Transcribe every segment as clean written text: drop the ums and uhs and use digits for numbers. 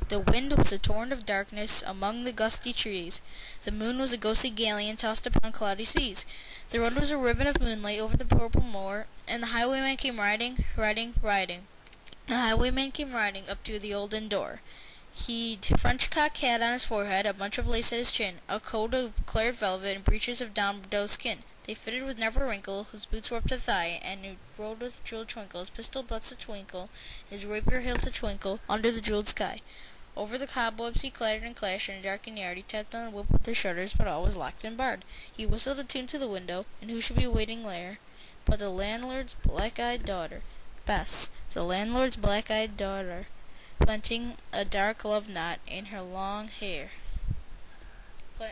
The wind was a torrent of darkness among the gusty trees. The moon was a ghostly galleon tossed upon cloudy seas. The road was a ribbon of moonlight over the purple moor, and the highwayman came riding, riding, riding. The highwayman came riding up to the old inn door. He'd French cocked hat on his forehead, a bunch of lace at his chin, a coat of claret velvet, and breeches of down doe skin. They fitted with never a wrinkle, his boots were up to thigh, and he rode with jeweled twinkle, his pistol butts to twinkle, his rapier hilt to twinkle, under the jeweled sky. Over the cobwebs he clattered and clashed in a darkened yard. He tapped on the whip with the shutters, but all was locked and barred. He whistled a tune to the window, and who should be waiting there but the landlord's black-eyed daughter, Bess, the landlord's black-eyed daughter, planting a dark love knot in her long hair. In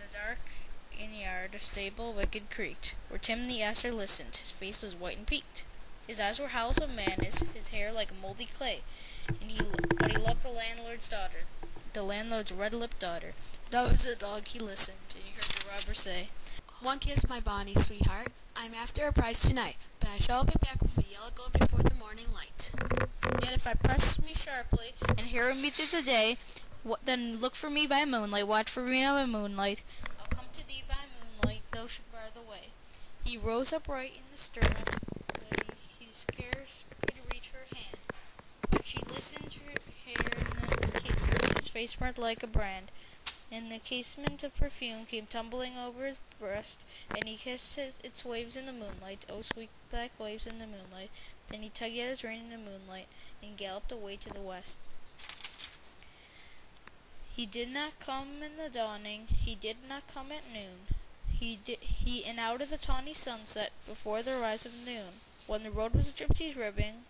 the dark inn-yard, a stable wicket creaked, where Tim the Asser listened. His face was white and peaked. His eyes were hollows of madness, his hair like moldy clay, but he loved the landlord's daughter, the landlord's red-lipped daughter. That was the dog he listened, and he heard the robber say, "One kiss, my bonny sweetheart. I'm after a prize tonight, but I shall be back with a yellow gold before the morning light. Yet if I press me sharply, and harrow me through the day, then look for me by moonlight, watch for me by moonlight. I'll come to thee by moonlight, thou should bar the way." He rose upright in the stirrup, but he scarce could reach her hand. But she listened to her hair in the casement, his face burnt like a brand, and the casement of perfume came tumbling over his breast, and he kissed its waves in the moonlight, oh sweet black waves in the moonlight. Then he tugged at his rein in the moonlight, and galloped away to the west. He did not come in the dawning, he did not come at noon. He and out of the tawny sunset, before the rise of noon, when the road was a gypsy's ribbing,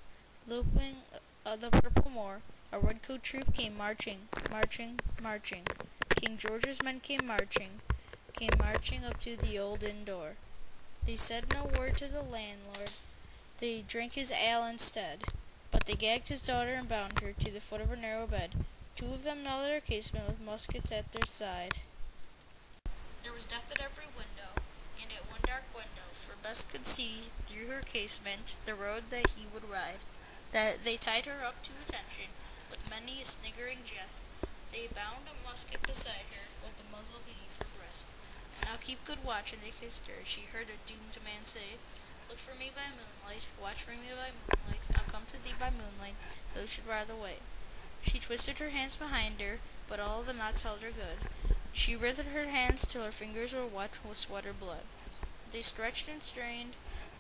looping the purple moor, a red-coat troop came marching, marching, marching. King George's men came marching up to the old inn door. They said no word to the landlord, they drank his ale instead, but they gagged his daughter and bound her to the foot of her narrow bed. Two of them knelt at her casement with muskets at their side. There was death at every window, and at one dark window, for Bess could see through her casement the road that he would ride. That they tied her up to attention with many a sniggering jest. They bound a musket beside her with the muzzle beneath her breast. "Now keep good watch," and they kissed her. She heard a doomed man say, "Look for me by moonlight, watch for me by moonlight. I'll come to thee by moonlight, thou should bar the way." She twisted her hands behind her, but all the knots held her good. She writhed her hands till her fingers were wet with sweat or blood. They stretched and strained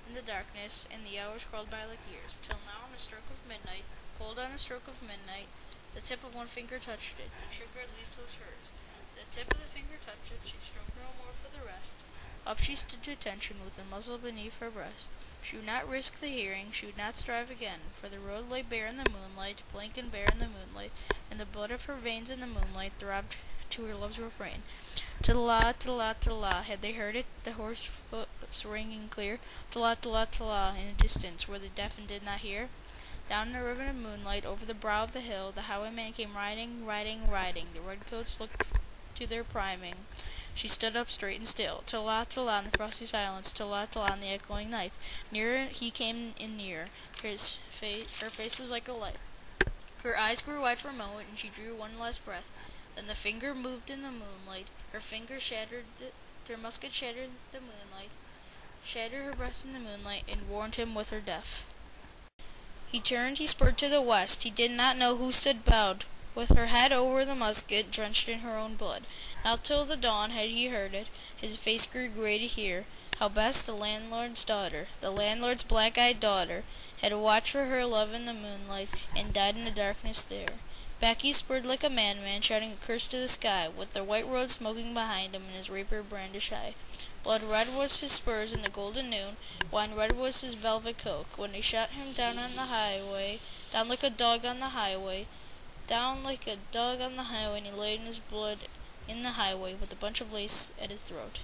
in the darkness, and the hours crawled by like years, till now on the stroke of midnight, cold on the stroke of midnight, the tip of one finger touched it. The trigger at least was hers. The tip of the finger touched it. She strove no more for the rest. Up she stood to attention with the muzzle beneath her breast. She would not risk the hearing, she would not strive again, for the road lay bare in the moonlight, blank and bare in the moonlight, and the blood of her veins in the moonlight throbbed to her love's refrain. Ta-la, ta-la, ta-la, had they heard it, the horse hoofs ringing clear? Ta-la, ta-la, ta-la, in a distance, where the deaf and did not hear? Down the ribbon of moonlight, over the brow of the hill, the highwayman came riding, riding, riding. The redcoats looked to their priming. She stood up straight and still. Ta-la, ta-la, in the frosty silence. Ta-la, ta-la, in the echoing night. Nearer he came and nearer. Her face was like a light. Her eyes grew wide for a moment, and she drew one last breath. Then the finger moved in the moonlight. Her musket shattered the moonlight, shattered her breast in the moonlight, and warned him with her death. He turned, he spurred to the west. He did not know who stood bowed, with her head over the musket, drenched in her own blood. Not till the dawn had he heard it. His face grew gray to hear how Bess, the landlord's daughter, the landlord's black-eyed daughter, had watched for her love in the moonlight, and died in the darkness there. Back he spurred like a madman, shouting a curse to the sky, with the white road smoking behind him, and his rapier brandished high. Blood red was his spurs in the golden noon, wine red was his velvet coat, when they shot him down on the highway, down like a dog on the highway, down like a dog on the highway, and he laid in his blood in the highway with a bunch of lace at his throat.